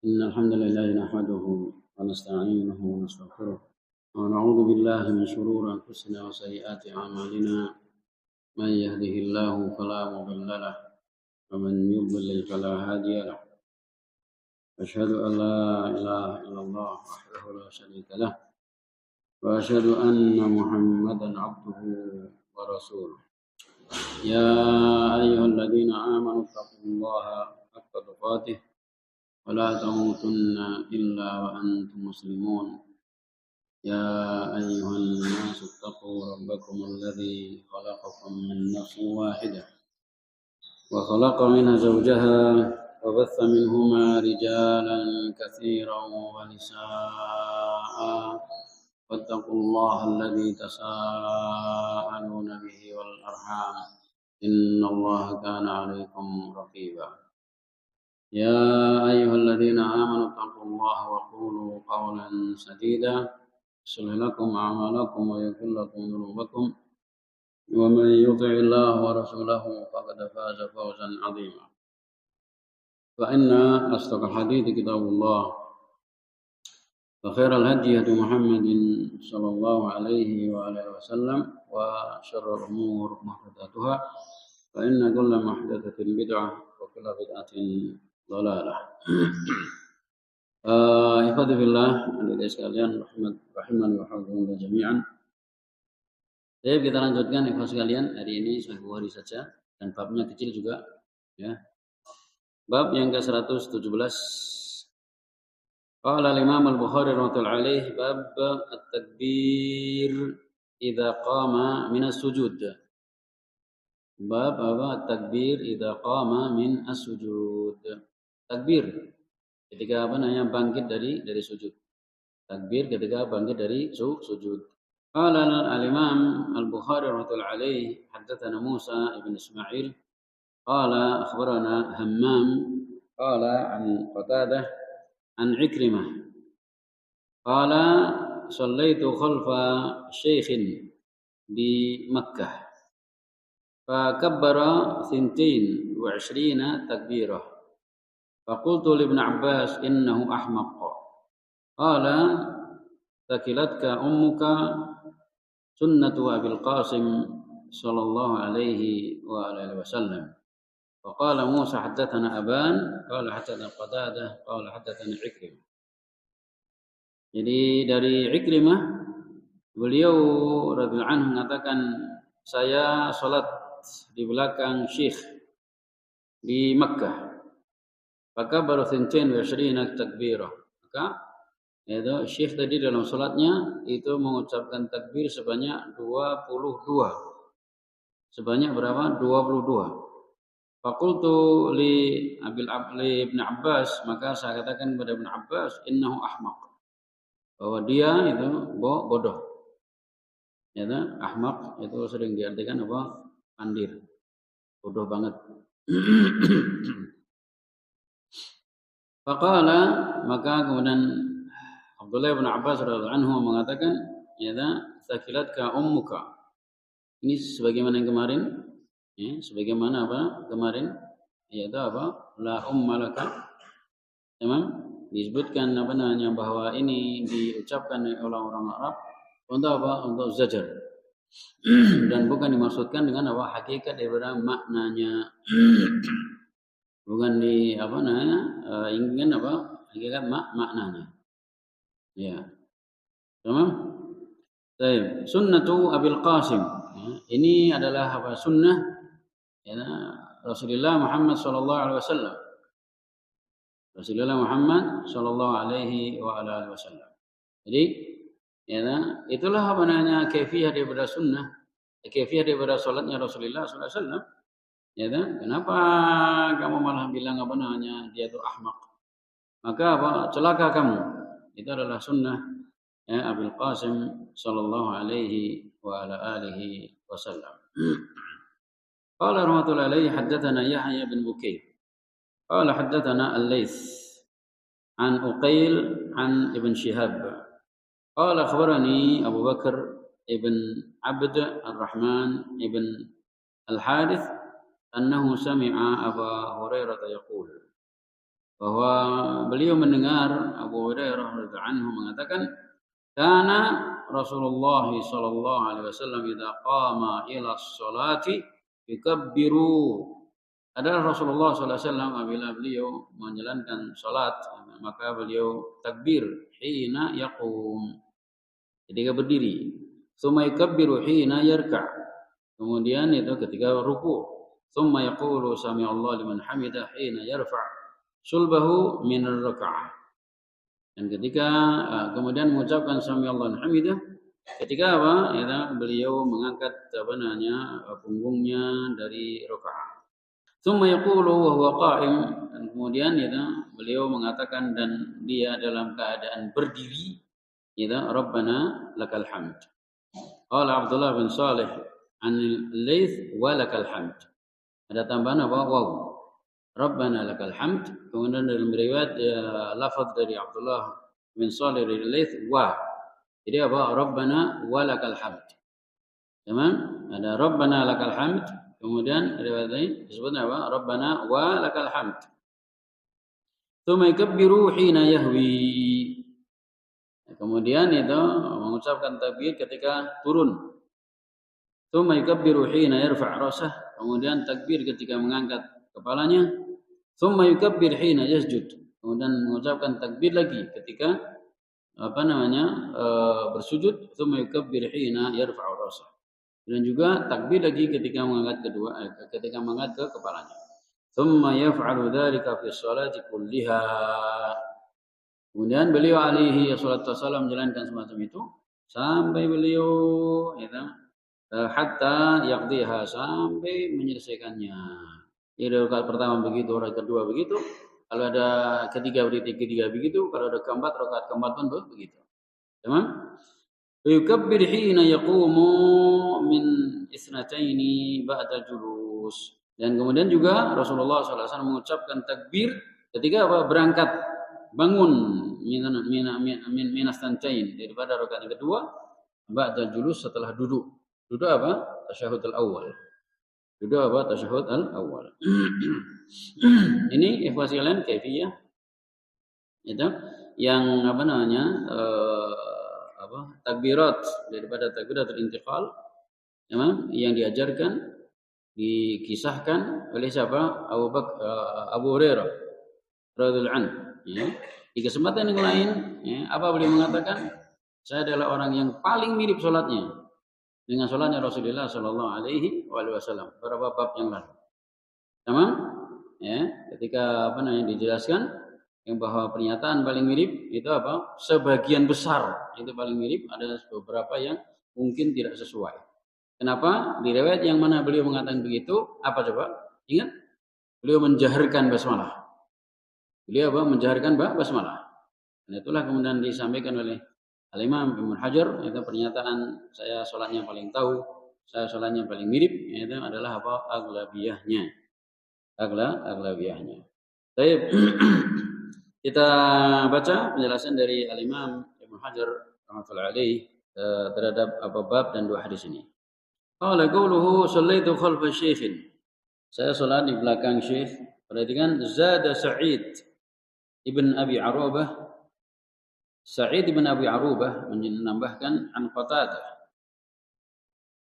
إن الحمد لله نحمده ونستعينه ونستغفره ونعوذ بالله من شرور أنفسنا وسيئات أعمالنا. من يهده الله فلا مضل له ومن يضلل فلا هادي له. أشهد أن لا إله إلا الله وحده لا شريك له وأشهد أن محمدا عبده ورسوله. يا أيها الذين آمنوا اتقوا الله حق تقاته ولا تموتن إلا وأنتم مسلمون. يا أيها الناس اتقوا ربكم الذي خلقكم من نفس واحدة وخلق منها زوجها وبث منهما رجالا كثيرا ونساء واتقوا الله الذي تساءلون به والأرحام إن الله كان عليكم رقيبا. يا أيها الذين آمنوا اتقوا الله وقولوا قولا سديدا يصلح لكم أعمالكم ويغفر لكم ذنوبكم ومن يطع الله ورسوله فقد فاز فوزا عظيما. فإن أصدق الحديث كتاب الله وخير الهدي هدي محمد صلى الله عليه وآله وسلم وشر الأمور محدثاتها فإن كل محدثة بدعة وكل بدعة ضلالة. Ikhwati fillah, hadirin sekalian, rahimani wa rahimakumullah jami'an. Jadi kita lanjutkan ikhwat sekalian, hari ini Sahih Bukhari saja dan babnya kecil juga ya. Bab yang ke-117. Qala al-Imam al-Bukhari rahmatullahi alaih bab at-takbir idza qama min as-sujud. Bab apa? At-takbir idza qama min as-sujud. Takbir ketika bangkit dari sujud. Takbir ketika bangkit dari sujud. Qala al-Imam al-Bukhari rahmatullahi alaih haddatsana Musa ibn Ismail qala akhbarana Hammam qala an Qatadah an Ikrimah qala shallaitu khalfa syaikhin di Makkah fa kabbara 22 takbirah. فقلت لابن عباس إنه أحمق قال ثكلتك أمك سنة أبي القاسم صلى الله عليه وآله وسلم. وقال موسى حدثنا أبان قال حدثنا قتادة قال حدثنا عكرمة. Jadi dari Ikrimah beliau radhiyallahu anhu mengatakan saya salat di belakang syekh di Makkah. Maka baru sintain wa takbirah. Maka itu syekh tadi dalam salatnya itu mengucapkan takbir sebanyak 22. Sebanyak berapa? 22. Faqultu li Ibn Abbas, maka saya katakan kepada Ibn Abbas, innahu ahmaq. Bahwa dia itu bodoh. Ya, ahmaq itu sering diartikan apa? Pandir. Bodoh banget. Faqala, maka kemudian Abdullah bin Abbas radhiyallahu anhu mengatakan, ya, sakilatka ummuka. Ini sebagaimana yang kemarin, ya, sebagaimana apa? Kemarin, yaitu apa? La ummalaka. Memang disebutkan apa namanya bahwa ini diucapkan oleh orang-orang Arab untuk apa? Untuk zajar. Dan bukan dimaksudkan dengan apa? Hakikat daripada maknanya. Bukan di apa namanya ingin apa hakikat maknanya ya tamam. Baik, sunnatu Abil Qasim ya, ini adalah apa sunnah ya Rasulullah Muhammad sallallahu alaihi wasallam. Rasulullah Muhammad sallallahu alaihi wa alihi wasallam. Jadi ya itulah apa namanya kaifiyah daripada sunnah, kaifiyah daripada salatnya Rasulullah sallallahu alaihi wasallam. Ya kan? Kenapa kamu malah bilang apa namanya dia itu ahmaq? Maka apa? Celaka kamu. Itu adalah sunnah ya Abil Qasim sallallahu alaihi wa ala alihi wasallam. Qala rahmatullahi alaihi haddatsana Yahya bin Bukayr. Qala haddatsana Al-Laits an Uqail an Ibn Shihab. Qala akhbarani Abu Bakar ibn Abd Ar-Rahman ibn Al-Harith أنه سمع أبا هريرة يقول bahwa beliau mendengar Abu Hurairah radhiyallahu anhu mengatakan, "Kana Rasulullah sallallahu alaihi wasallam idza qama ila sholati yukabbiru." Adalah Rasulullah sallallahu alaihi wasallam apabila beliau menjalankan salat, maka beliau takbir hina yaqum, ketika berdiri. Tsumma yukabbiru hina yarka'. Kemudian itu ketika ruku'. Tsumma yaqulu sami'allahu liman hamidah hina yarfa' sulbahu min ar-rak'ah. Dan ketika kemudian mengucapkan sami'allahu liman hamidah ketika apa? Ya, beliau mengangkat punggungnya dari rakaat. Tsumma yaqulu wa huwa qa'im, dan kemudian beliau mengatakan dan dia dalam keadaan berdiri, Rabbana lakal hamd. Qala Abdullah bin Salih an Laits wa lakal hamd. Ada tambahan apa? Waw. Rabbana lakal hamd. Kemudian dalam riwayat lafaz dari Abdullah bin Salih dari Laits wa. Jadi apa? Rabbana wa lakal hamd. Tamam? Ada Rabbana lakal hamd. Kemudian riwayat lain disebutnya apa? Rabbana wa lakal hamd. Tsumma yukabbiru hina yahwi. Kemudian itu mengucapkan takbir ketika turun. Tsumma yukabbiru hina yarfa' ra'sah. Kemudian takbir ketika mengangkat kepalanya. Tsumma yukabbir hina yasjud. Kemudian mengucapkan takbir lagi ketika bersujud. Tsumma yukabbir hina yarfa' ra'sah. Dan juga takbir lagi ketika mengangkat ke kepalanya. Tsumma yaf'alu dzalika fi sholati kulliha. Kemudian beliau alaihi wassalatu wassalam menjalankan semacam itu sampai beliau hatta yaqdiha, sampai menyelesaikannya. Jadi rakaat pertama begitu, rakaat kedua begitu, kalau ada ketiga begitu, kalau ada keempat rakaat keempat pun begitu. Tamam? Yukabbir hina yaqumu min isnataini ba'da julus. Dan kemudian juga Rasulullah SAW mengucapkan takbir ketika berangkat bangun minas tantain daripada rakaat yang kedua ba'da julus, setelah duduk. Duduk apa? Tasyahud al-awwal. Duduk apa? Tasyahud al-awwal. Ini ikhwasi kalian kaifiyah. Itu yang takbirat daripada takbiratul intiqal yang diajarkan, dikisahkan oleh siapa? Abu Hurairah radhiyallahu anhu. Di kesempatan yang lain, apa beliau mengatakan? Saya adalah orang yang paling mirip salatnya dengan salatnya Rasulullah sallallahu alaihi wasallam. Beberapa bab yang lalu. Tamam? Ketika dijelaskan yang bahwa pernyataan paling mirip itu apa? Sebagian besar itu paling mirip, ada beberapa yang mungkin tidak sesuai. Kenapa? Di riwayat yang mana beliau mengatakan begitu? Apa coba? Ingat? Beliau menjaharkan basmalah. Beliau menjaharkan basmalah. Dan itulah kemudian disampaikan oleh Al-Imam Ibnu Hajar, itu pernyataan saya salatnya paling tahu, saya salatnya paling mirip, itu adalah apa? Aglabiyahnya. Aglabiyahnya. Baik. Kita baca penjelasan dari Al-Imam Ibnu Hajar rahmatullahi alaihi terhadap bab dan dua hadis ini. Qala qawluhu shallaitu khalfa syaikhin. Saya salat di belakang syekh. Perhatikan, zada Sa'id ibn Abi Arubah. Sa'id ibn Abi Arubah menambahkan an Qatadah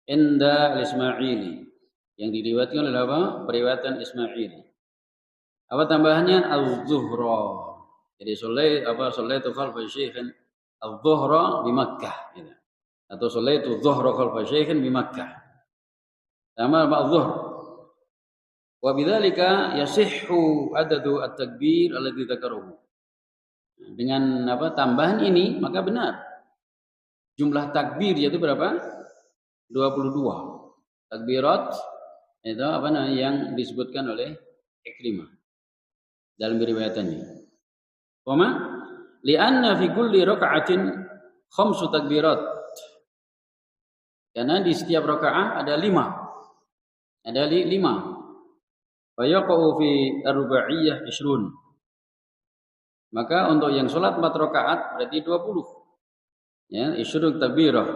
inda al-Ismaili, yang diriwayatkan oleh apa? Periwayatan Ismaili. Apa tambahannya? Az-Zuhra. Jadi shallaitu khalfa syaikhin az-Zuhra di Makkah gitu. Atau shallaitu Zuhra khalfa syaikhin di Makkah. Sama az-Zuhr. Wa bidzalika yasihhu adadu at-takbir alladhi dzakarahu. Dengan tambahan ini maka benar. Jumlah takbir yaitu berapa? 22. Takbirat itu yang disebutkan oleh Ikrimah dalam riwayatannya. Wama li'anna fi kulli raka'atin khamsu takbirat. Karena di setiap rakaat ada 5. Ada 5. Fa yaqa'u fi ar-ruba'iyyah 20. Maka untuk yang salat 4 rakaat berarti 20. Ya, 20 takbirah.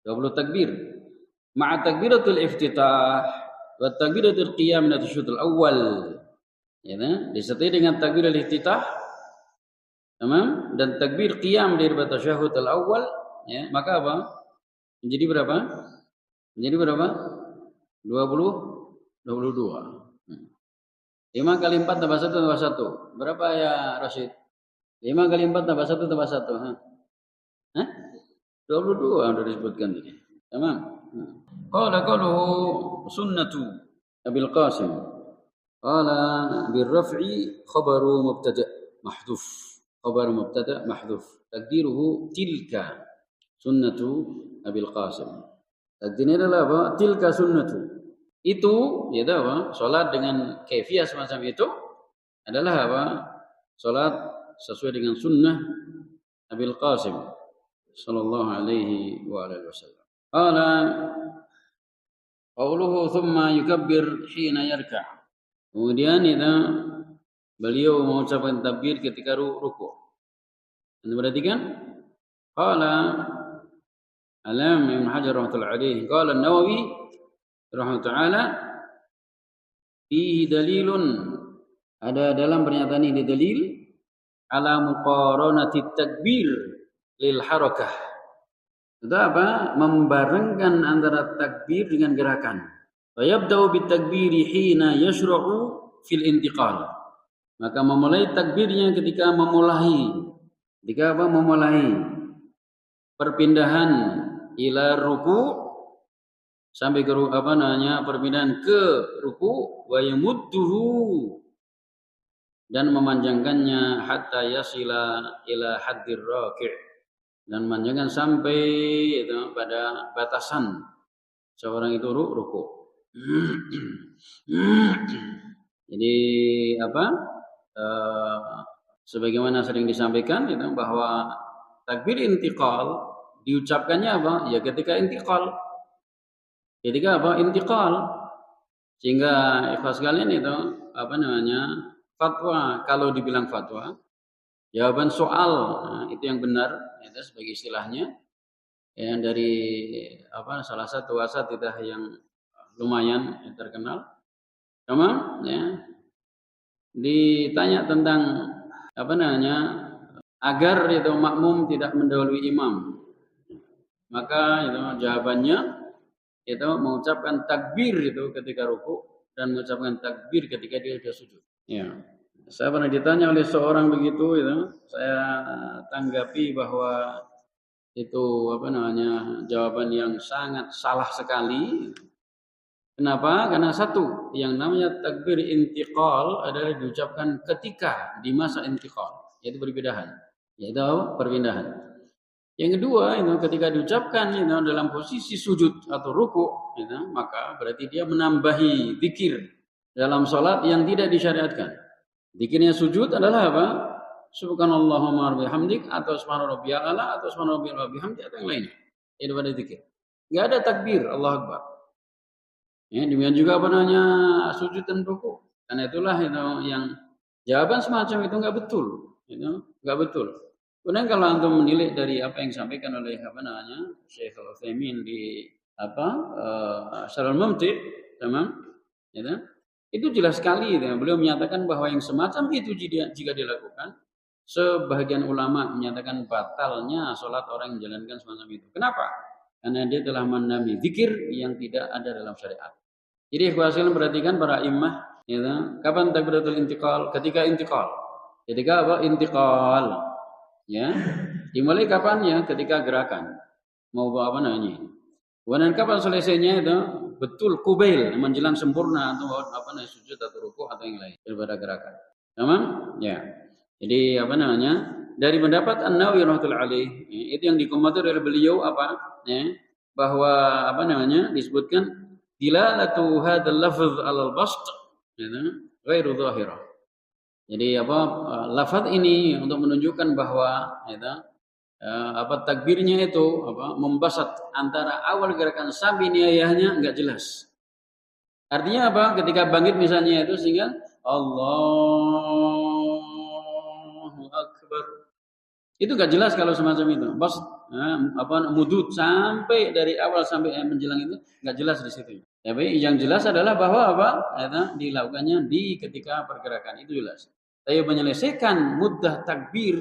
20 takbir. Ma'a takbiratul iftitah wa takbiratul qiyam min asy-syutul awwal. Ya, disertai dengan takbir al-iftitah, tamam, dan takbir qiyam dari tasyahud al-awwal, ya, maka apa? Menjadi berapa? Menjadi berapa? 22. 5 kali 4 tambah 1 tambah 1. Berapa ya Rashid? 5 kali 4 tambah 1 tambah 1. Hah? 22 sudah disebutkan tadi. Tamam. Qala qaluhu sunnatu Abil Qasim. Qala birraf'i khabaru mubtada' mahdhuf. Khabaru mubtada' mahdhuf. Takdiruhu tilka sunnatu Abil Qasim. Takdirnya adalah apa? Tilka sunnatu. Itu ya apa? Salat dengan kaifiyah semacam itu adalah apa? Salat sesuai dengan sunnah Abil Qasim sallallahu alaihi wa alihi wasallam. Qala qauluhu thumma yukabbir hina yarka'. Kemudian itu beliau mengucapkan takbir ketika ruku'. Anda perhatikan? Qala Alam Ibn Hajar rahmatullahi alaihi, qala An-Nawawi rahimahullah ta'ala, fihi dalilun, ada dalam pernyataan ini dalil ala muqaranati takbir lil harakah. Itu apa? Membarengkan antara takbir dengan gerakan. Wa yabda'u bit takbiri hina yashra'u fil intiqal. Maka memulai takbirnya ketika memulai. Ketika apa? Memulai perpindahan ila ruku sampai ke apa namanya? Perpindahan ke ruku wa yamudduhu dan memanjangkannya hatta yasila ila haddir raki', dan memanjangkan sampai itu pada batasan seorang itu ruku. Jadi apa? Sebagaimana sering disampaikan itu bahwa takbir intiqal diucapkannya apa? Ya ketika intiqal. Ketika apa? Intiqal. Sehingga ikhlas sekalian itu apa namanya? Fatwa, kalau dibilang fatwa, jawaban soal, nah, itu yang benar, itu sebagai istilahnya, yang dari apa salah satu asatidzah yang lumayan terkenal, sama, ya, ditanya tentang apa namanya, agar itu makmum tidak mendahului imam, maka itu jawabannya itu mengucapkan takbir itu ketika ruku dan mengucapkan takbir ketika dia sudah sujud. Ya, saya pernah ditanya oleh seorang begitu, itu saya tanggapi bahwa itu apa namanya jawaban yang sangat salah sekali. Kenapa? Karena satu, yang namanya takbir intiqal adalah diucapkan ketika di masa intiqal, yaitu perpindahan, yaitu perpindahan. Yang kedua itu ketika diucapkan itu dalam posisi sujud atau ruku, itu, maka berarti dia menambahi zikir dalam salat yang tidak disyariatkan. Zikirnya sujud adalah apa? Subhanallahumma bihamdik atau subhanarabbiyal a'la atau subhanarabbiyal bihamdi atau yang lainnya. Itu pada zikir. Enggak ada takbir Allahu Akbar. Ya, demikian juga apa namanya sujud dan ruku. Karena itulah itu yang jawaban semacam itu enggak betul, itu enggak betul. Kemudian kalau antum menilik dari apa yang disampaikan oleh apa namanya Syekh Al-Utsaimin di apa Syarhul Mumti', tamam, ya, itu jelas sekali ya. Beliau menyatakan bahwa yang semacam itu jika dilakukan, sebagian ulama menyatakan batalnya sholat orang yang menjalankan semacam itu. Kenapa? Karena dia telah menambahi zikir yang tidak ada dalam syariat. Jadi ikhwan perhatikan para imam, ya, kapan takbiratul intiqal? Ketika intiqal. Ketika apa? Intiqal. Ya. Dimulai kapan ya? Ketika gerakan. Mau apa namanya? Kemudian kapan selesainya itu? Betul kubail, menjelang sempurna atau apa namanya sujud atau ruku atau yang lain daripada gerakan. Tamam? Ya. Jadi apa namanya? Dari pendapat An-Nawawi rahmatullahi alaihi, itu yang dikomentar oleh beliau apa? Ya, bahwa apa namanya? Disebutkan dilalatu hadzal lafz 'alal bast, ya, ghairu dhahirah. Jadi apa lafaz ini untuk menunjukkan bahwa ya, apa takbirnya itu apa membasat antara awal gerakan sampai nihayahnya enggak jelas. Artinya apa? Ketika bangkit misalnya itu sehingga Allahu Akbar. Itu enggak jelas kalau semacam itu. Apa mudud sampai dari awal sampai menjelang itu enggak jelas di situ. Tapi yang jelas adalah bahwa apa? Dilakukannya di ketika pergerakan itu jelas. Tapi menyelesaikan muddah takbir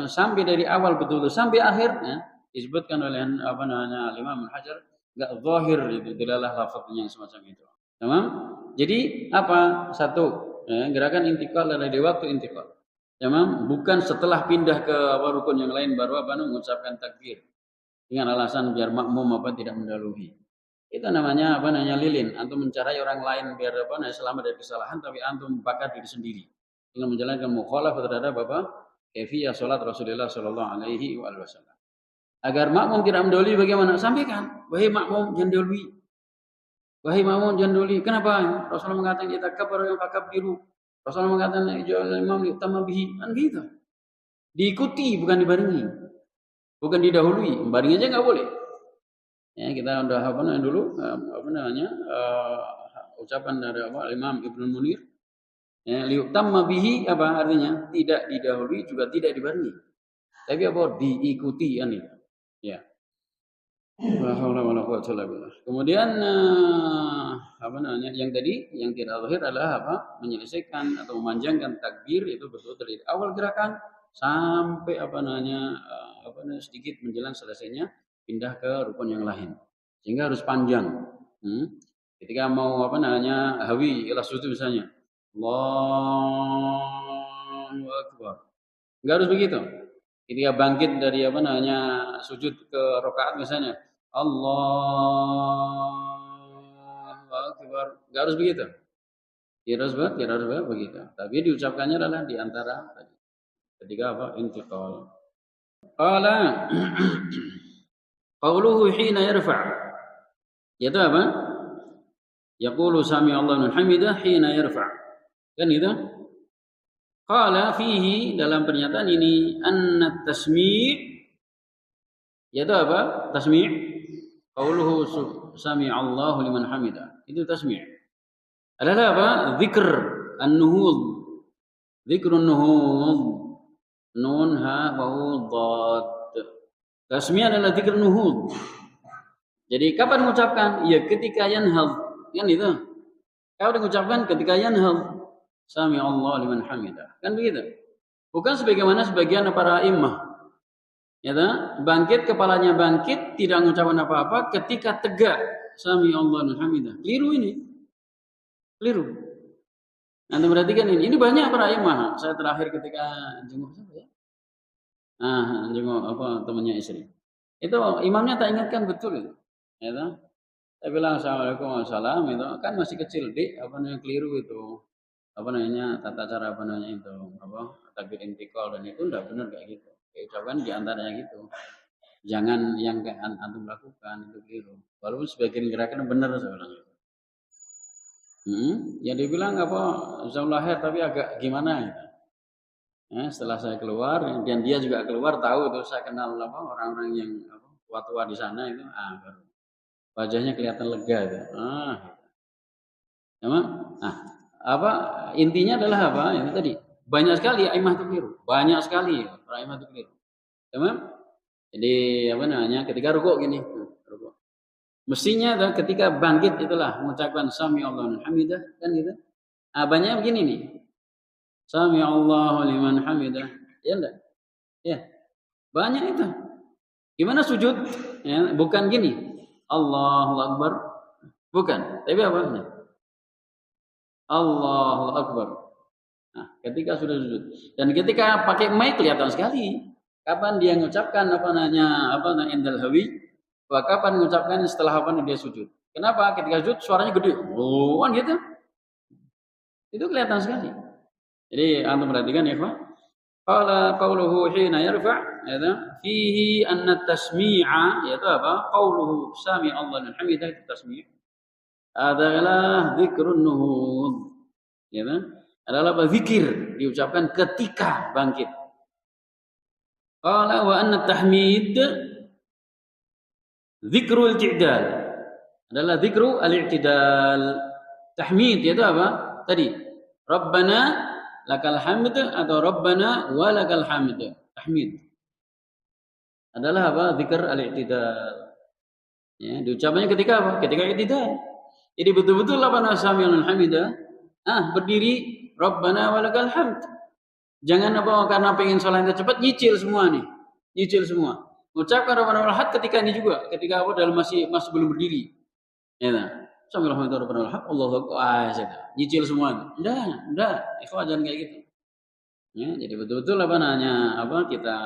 sampai dari awal betul-betul sampai akhirnya disebutkan oleh Imam Al-Hajar enggak zahir itu adalah lafaznya yang semacam itu. Tamam? Jadi apa? Satu, gerakan intikal adalah di waktu intikal. Tamam? Bukan setelah pindah ke rukun yang lain baru mengucapkan takbir dengan alasan biar makmum tidak mendahului. Itu namanya lilin. Antum mencari orang lain biar selamat dari kesalahan, tapi antum bakar diri sendiri dengan menjalankan mukhalafah terhadap kaifiyah salat Rasulullah sallallahu alaihi wasallam. Agar makmum tidak mendahului bagaimana? Sampaikan, wahai makmum jangan dahului. Wahai makmum jangan dahului. Kenapa? Rasulullah mengatakan kita kabar yang fakabbiru. Rasulullah mengatakan ja'al imam yutamma bihi. Kan gitu. Diikuti bukan dibarengi. Bukan didahului. Barengi aja enggak boleh. Ya, kita udah dulu ucapan dari Imam Ibnu Munir. Ya, liutamma bihi apa artinya? Tidak didahului juga tidak dibarengi. Tapi diikuti kan itu. Ya. Kemudian yang tadi yang tidak zahir adalah menyelesaikan atau memanjangkan takbir itu betul dari awal gerakan sampai sedikit menjelang selesainya pindah ke rukun yang lain. Sehingga harus panjang. Ketika mau hawi ila sujud misalnya. Allahu Akbar. Enggak harus begitu. Ketika bangkit dari sujud ke rakaat misalnya. Allahu Akbar. Enggak harus begitu. Tidak harus begitu. Tapi diucapkannya adalah di antara tadi. Ketika intiqal. Qala qauluhu hina yarfa'. Yaitu apa? Yaqulu sami Allahu liman hamidah hina yarfa'. Kan itu? Qala fihi dalam pernyataan ini anna tasmi' yaitu apa? Tasmi' qauluhu sami Allahu liman hamidah. Itu tasmi'. Adalah apa? Zikr an-nuhud. Zikrun nuhud. Nun ha wa dad. Tasmi' adalah zikr nuhud. Jadi kapan mengucapkan? Ya ketika yanhad. Kan itu. Kapan mengucapkan? Ketika yanhad. Sami Allah liman hamidah. Kan begitu. Bukan sebagaimana sebagian para imam. Ya bangkit kepalanya bangkit tidak mengucapkan apa-apa ketika tegak sami Allah liman hamidah. Keliru ini. Keliru. Anda perhatikan ini. Ini banyak para imam. Saya terakhir ketika jenguk siapa ya? Jenguk temannya istri. Itu imamnya tak ingatkan betul itu. Ya saya bilang assalamualaikum warahmatullahi wabarakatuh. Itu kan masih kecil, Dik. Keliru itu. Tata cara itu takbir intikal dan itu enggak benar kayak gitu. Ucapan di antaranya gitu. Jangan yang kayak antum lakukan itu keliru. Walaupun sebagian gerakan benar saya bilang gitu. Ya dibilang insyaallah lahir tapi agak gimana gitu. Setelah saya keluar dan dia juga keluar tahu itu saya kenal orang-orang yang tua-tua di sana itu baru wajahnya kelihatan lega itu. Intinya adalah itu tadi banyak sekali aimah itu keliru, banyak sekali aimah itu keliru. Jadi ketika rukuk gini, rukuk. Mestinya ketika bangkit itulah mengucapkan sami Allahu liman hamidah kan gitu. Banyak begini nih. Sami Allahu liman hamidah. Ya enggak? Ya. Banyak itu. Gimana sujud? Ya, bukan gini. Allahu Akbar. Bukan. Tapi apa? Allahu Akbar. Nah, ketika sudah sujud dan ketika pakai mic kelihatan sekali kapan dia mengucapkan indal hawi, kapan mengucapkan setelah dia sujud. Kenapa? Ketika sujud suaranya gede. Kan gitu. Itu kelihatan sekali. Jadi antum perhatikan ya, Pak. Qala qauluhu hina yarfa' fihi anna tasmi'a yaitu apa? Qauluhu sami Allah liman hamidah itu tasmi'. Adalah zikrun nuhud. Ya kan? Adalah berzikir diucapkan ketika bangkit. Qala wa anna tahmid zikrul i'tidal. Adalah zikru al-i'tidal. Tahmid itu apa? Tadi Rabbana lakal hamd atau Rabbana wa lakal hamd. Tahmid adalah apa? Zikr al-i'tidal. Ya, diucapkannya ketika apa? Ketika i'tidal. Jadi betul-betul apa sami'an hamidah. Berdiri Rabbana walakal hamd. Jangan apa karena pengen sholat yang cepat nyicil semua nih. Nyicil semua. Ucapkan Rabbana walakal hamd ketika ini juga, ketika apa dalam masih belum berdiri. Ya nah. Sami'an hamidah Rabbana walakal hamd. Allahu akbar. Nyicil semua. Enggak. Ikhwan jangan kayak gitu. Ya, jadi betul-betul kita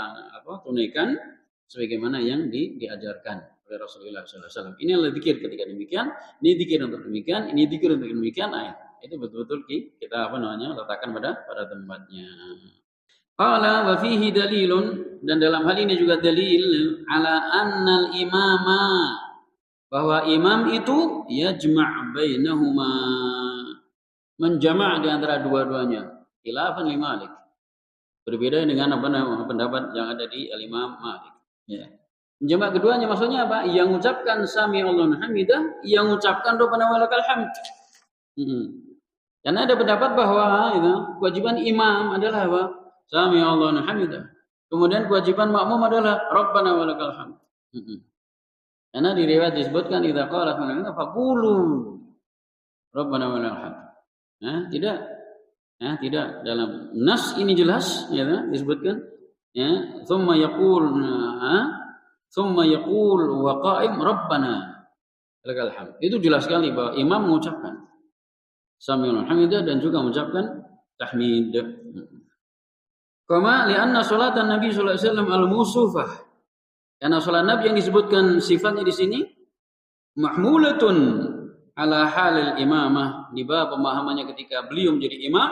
tunaikan sebagaimana yang diajarkan oleh Rasulullah SAW. Ini adalah zikir ketika demikian, ini zikir untuk demikian, ini zikir untuk demikian. Itu betul-betul kita letakkan pada tempatnya. Qala wa fihi dalilun, dan dalam hal ini juga dalil ala annal imama, bahwa imam itu yajma' bainahuma, menjama' di antara dua-duanya. Khilafan li Malik. Berbeda dengan pendapat yang ada di Al-Imam Malik. Ya. Jamak keduanya maksudnya apa? Yang mengucapkan sami Allahu hamidah, yang mengucapkan Rabbana walakal hamd. Karena ada pendapat bahwa kewajiban imam adalah apa? Sami Allahu hamidah. Kemudian kewajiban makmum adalah Rabbana walakal hamd. Karena di riwayat disebutkan idza qala faqulu Rabbana walakal hamd. Tidak dalam nas ini jelas disebutkan thumma yaqul wa qa'im rabbana lakal hamd. Itu jelas sekali bahwa imam mengucapkan sami'ul hamidah dan juga mengucapkan tahmid. Kama li'anna salatan Nabi sallallahu alaihi wasallam al-musufah. Karena salat Nabi yang disebutkan sifatnya di sini mahmulatun ala halil imamah, di bawah pemahamannya ketika beliau menjadi imam,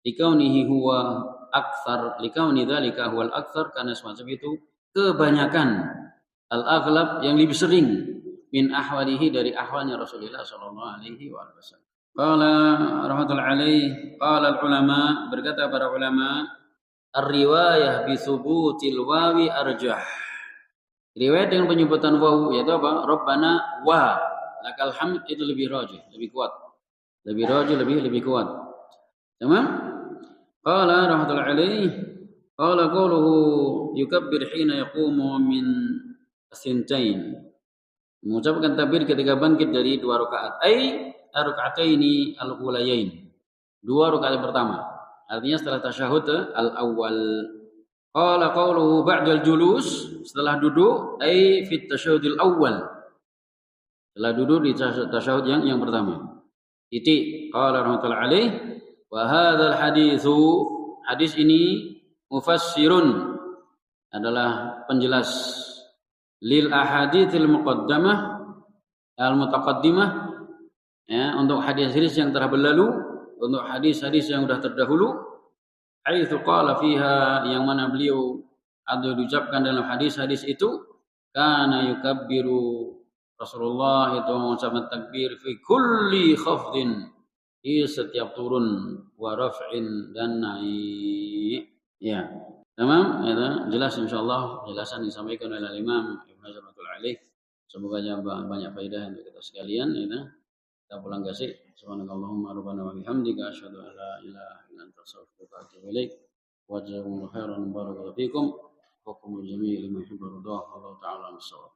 likaunihi huwa aktsar, likauni dzalika huwal aktsar, karena semacam itu kebanyakan al-aghlab yang lebih sering min ahwalihi, dari ahwalnya Rasulullah sallallahu alaihi wasallam. Qala rahmatullahi alaihi, qala al-ulama, berkata para ulama, ar-riwayah bi thubutil wawi arjah. Riwayat dengan penyebutan wawu yaitu apa? Rabbana wa lakal hamd itu lebih rajih, lebih kuat. Lebih rajih, lebih kuat. Tamam? Qala rahmatullahi alaihi, qala qawluhu yukabbir hina yaqumu min as-sintain. Mengucapkan takbir ketika bangkit dari 2 rakaat. Raka'ataini al-ulayain. 2 rakaat pertama. Artinya setelah tasyahud al-awwal. Qala qawluhu ba'dal julus, setelah duduk, fit tasyahudil awwal. Setelah duduk di tasyahud yang pertama. Titik. Qala rahmatullahi alaihi, wa hadzal haditsu, hadis ini mufassirun, adalah penjelas lil ahaditsil muqaddamah al-mutaqaddimah, untuk hadis-hadis yang telah berlalu, untuk hadis-hadis yang sudah terdahulu. Haitsu qala fiha, yang mana beliau ada diucapkan dalam hadis-hadis itu, kana yukabbiru, Rasulullah itu mengucapkan takbir fi kulli khafdin, di setiap turun, wa raf'in, dan naik. Ya. Tamam, jelas insyaallah jelasan disampaikan oleh Imam Ibnu Hajar rahimahullah. Semoga banyak faedah untuk kita sekalian. Kita pulang kasih. Subhanakallahumma rabbana wa bihamdika asyhadu an la ilaha illa anta astaghfiruka wa atubu ilaik. Wa jazakumullahu khairan, barakallahu fikum. Hukumul jami' lima yuhibbu wa yardah. Allah ta'ala as-shawab.